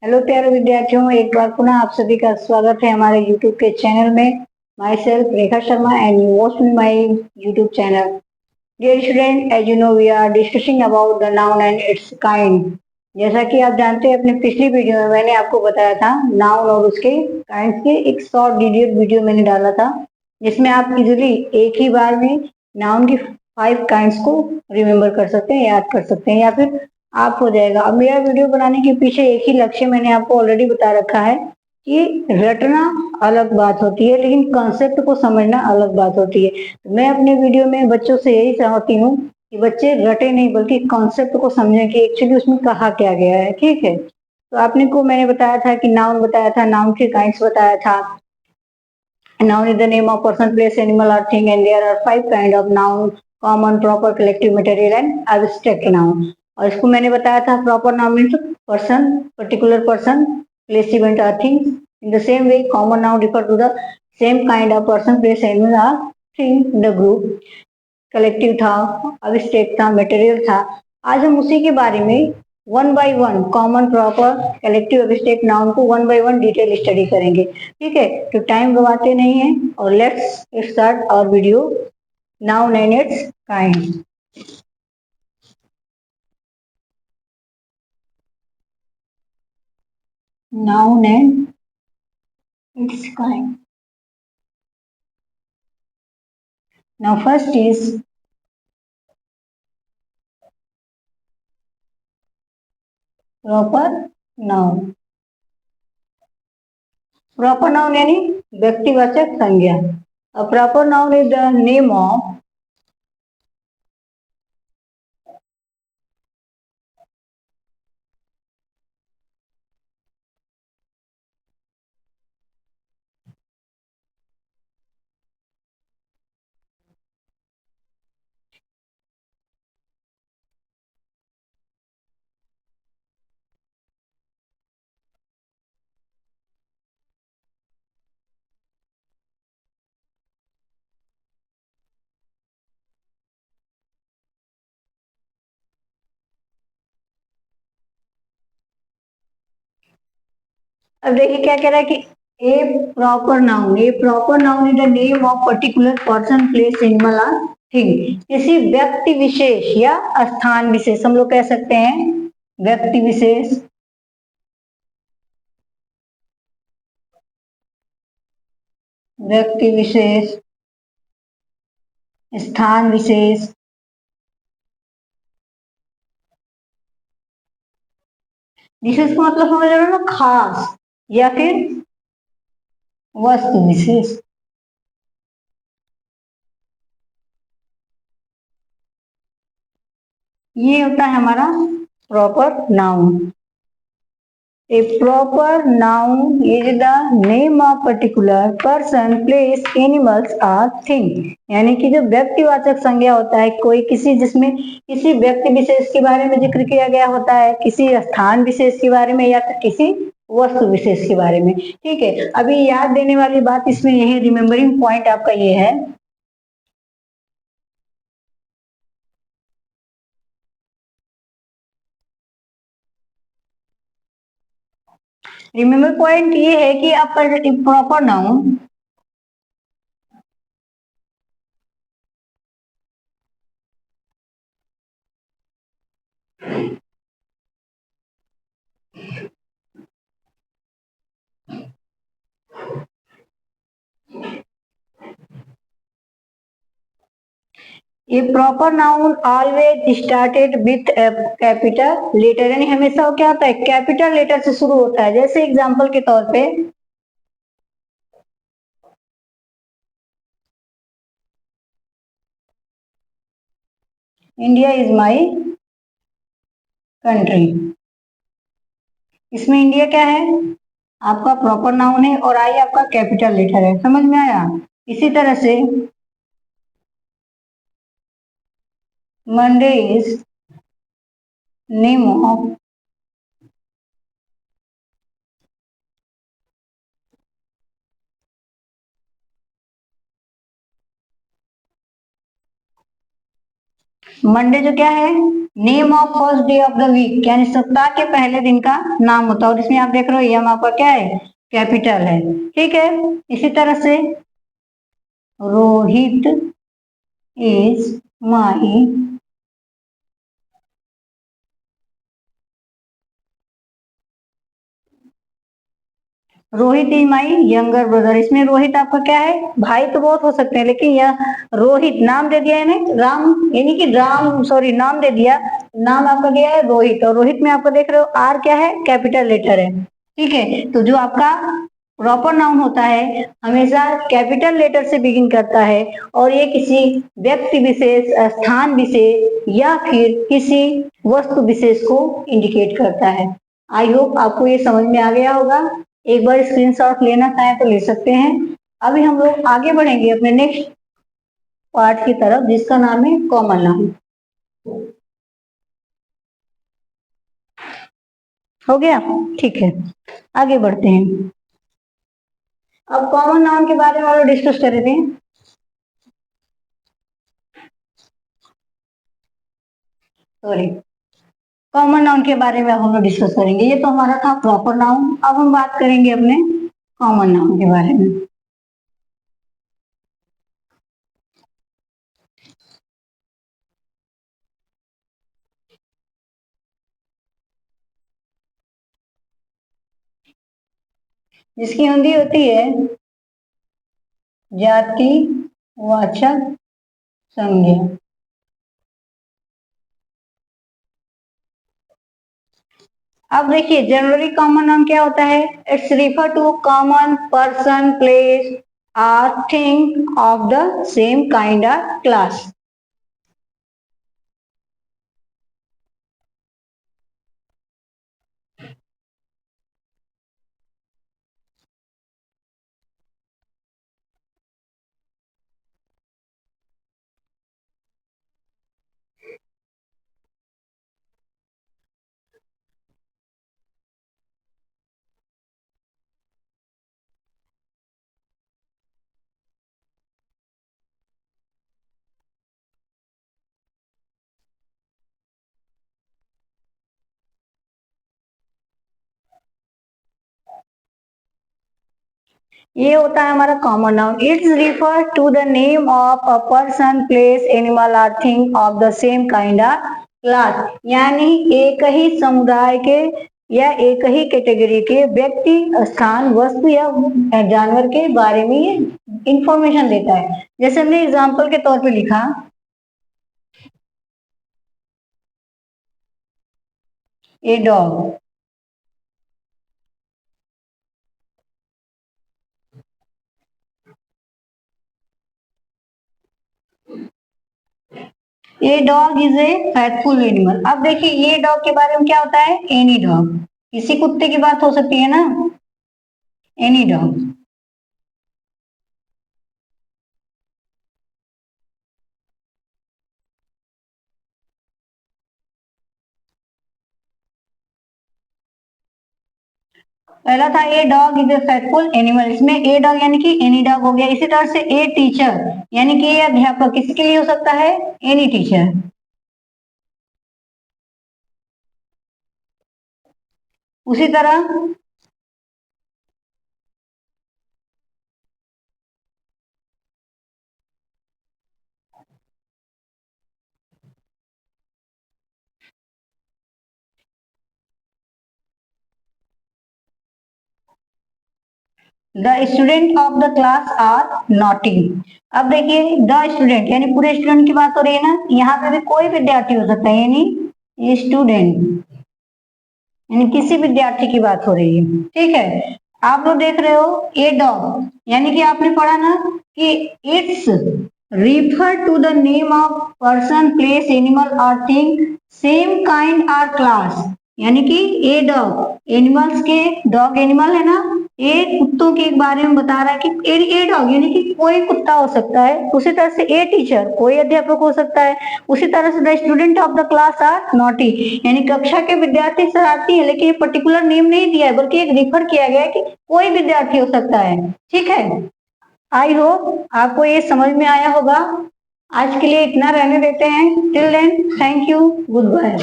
Hello प्यारे विद्यार्थियों, एक बार पुनः आप सभी का स्वागत है हमारे YouTube के चैनल में। Myself Rekha Sharma and you watch me my YouTube channel. Dear student, as you know we are discussing about the noun and its kind. जैसा कि आप जानते हैं, अपने पिछली वीडियो में मैंने आपको बताया था नाउन और उसके काइंड के एक शॉर्ट डिटेल वीडियो मैंने डाला था, जिसमें आप इजिली एक ही बार में नाउन की 5 काइंड्स को रिमेम्बर कर सकते हैं, याद कर सकते हैं, या फिर आप हो जाएगा। अब मेरा वीडियो बनाने के पीछे एक ही लक्ष्य मैंने आपको ऑलरेडी बता रखा है कि रटना अलग बात होती है, लेकिन कॉन्सेप्ट को समझना अलग बात होती है। तो मैं अपने वीडियो में बच्चों से यही चाहती हूँ कि बच्चे रटे नहीं बल्कि कॉन्सेप्ट को समझें कि एक्चुअली उसमें कहा क्या गया है। ठीक है, तो आपने को मैंने बताया था कि नाउन बताया था, नाउन के काइंड्स बताया था। Noun is the name of person, place, animal or thing, and there are 5 kind of noun: common, proper, collective, material and abstract noun। और इसको मैंने बताया था proper noun means person, particular person, place, event or thing। In the same way, common noun refer to the same kind of person, place, animal or thing in the group। Collective था, abstract था, material था। आज हम उसी के बारे में one by one common, proper, collective, abstract noun को one by one detail study करेंगे। ठीक है, तो टाइम गवाते नहीं है और let's start our video. Noun and its kind. Noun and its kind. Now first is proper noun. Proper noun यानी व्यक्तिवाचक संज्ञा। A proper noun is the name of अब देखिए क्या कह रहा है कि a proper noun is the name of particular person, place, animal और थिंग। किसी व्यक्ति विशेष या स्थान विशेष, हम लोग कह सकते हैं व्यक्ति विशेष, व्यक्ति विशेष, स्थान विशेष, विशेष का मतलब समझ रहे हो ना, खास, या फिर वस्तु विशेष। ये होता है हमारा proper noun. A proper noun is the name of particular person, place, animals or thing। यानी कि जो व्यक्तिवाचक संज्ञा होता है कोई किसी, जिसमें किसी व्यक्ति विशेष के बारे में जिक्र किया गया होता है, किसी स्थान विशेष के बारे में या फिर किसी वस्तु विशेष के बारे में। ठीक है, अभी याद देने वाली बात इसमें यही रिमेम्बरिंग पॉइंट आपका ये है, रिमेम्बर पॉइंट ये है कि आप प्रॉपर नाउन ये proper noun always started with capital letter, यानी हमेशा क्या होता है, कैपिटल लेटर से शुरू होता है। जैसे एग्जांपल के तौर पे इंडिया इज माई कंट्री। इसमें इंडिया क्या है, आपका प्रॉपर नाउन है, और आई आपका कैपिटल लेटर है। समझ में आया? इसी तरह से Monday is name of Monday जो क्या है, name of first day of the week, यानी सप्ताह के पहले दिन का नाम होता है। और इसमें आप देख रहे हो एम आपका क्या है, कैपिटल है। ठीक है, इसी तरह से Rohit is my Rohit is my younger brother. इसमें रोहित आपका क्या है, भाई तो बहुत हो सकते हैं, लेकिन यह रोहित नाम दे दिया है ना, राम यानी कि राम, सॉरी नाम दे दिया, नाम आपका दिया है रोहित, और रोहित में आपको देख रहे हो आर क्या है, कैपिटल लेटर है। ठीक है, तो जो आपका प्रॉपर नाउन होता है हमेशा कैपिटल लेटर से बिगिन करता है, और ये किसी व्यक्ति विशेष, स्थान विशेष या फिर किसी वस्तु विशेष को इंडिकेट करता है। आई होप आपको ये समझ में आ गया होगा। एक बार स्क्रीनशॉट लेना चाहें तो ले सकते हैं। अभी हम लोग आगे बढ़ेंगे अपने नेक्स्ट पार्ट की तरफ, जिसका नाम है कॉमन नाउन। हो गया, ठीक है, आगे बढ़ते हैं। अब कॉमन नाउन के बारे में हम लोग डिस्कस कर रहे थे। सॉरी, कॉमन नाउन के बारे में हम लोग डिस्कस करेंगे। ये तो हमारा था प्रॉपर नाउन, अब हम बात करेंगे अपने कॉमन नाउन के बारे में। जिसकी हिंदी होती है जाति वाचक संज्ञा। अब देखिए जनरली कॉमन नाउन क्या होता है, it's refer to common person, place और thing of the same kind और क्लास। ये होता है हमारा common noun. It's refer to the name of a person, place, animal और thing of the same kind of class, यानी एक ही समुदाय के या एक ही कैटेगरी के व्यक्ति, स्थान, वस्तु या जानवर के बारे में ये इंफॉर्मेशन देता है। जैसे हमने एग्जाम्पल के तौर पे लिखा, a dog, a dog is a faithful animal. अब देखिए ये डॉग के बारे में क्या होता है, एनी डॉग, किसी कुत्ते की बात हो सकती है ना, एनी डॉग। पहला था a dog is a faithful animal, इसमें ए डॉग यानी कि एनी डॉग हो गया। इसी तरह से ए टीचर यानी कि ये अध्यापक, किसके लिए हो सकता है, एनी टीचर। उसी तरह the student of the class are naughty. अब देखिए द स्टूडेंट यानी पूरे स्टूडेंट की बात हो रही है ना, यहाँ पे भी कोई विद्यार्थी हो सकता है, यानी स्टूडेंट यानी किसी विद्यार्थी की बात हो रही है। ठीक है, आप लोग देख रहे हो ए डॉग, यानी कि आपने पढ़ा ना कि it's refer to the name of person, place, animal और थिंग सेम काइंड और क्लास, यानी कि ए डॉग एनिमल्स के, डॉग एनिमल है ना, ए कुत्तों के बारे में बता रहा है कि ए डॉग यानी कि कोई कुत्ता हो सकता है। उसी तरह से ए टीचर कोई अध्यापक हो सकता है। उसी तरह से the student of the class are naughty, यानी कक्षा के विद्यार्थी शरारती है, लेकिन ये पर्टिकुलर नेम नहीं दिया है, बल्कि एक रिफर किया गया है कि कोई विद्यार्थी हो सकता है। ठीक है, आई होप आपको ये समझ में आया होगा। आज के लिए इतना रहने देते हैं। Till then, thank you, good bye.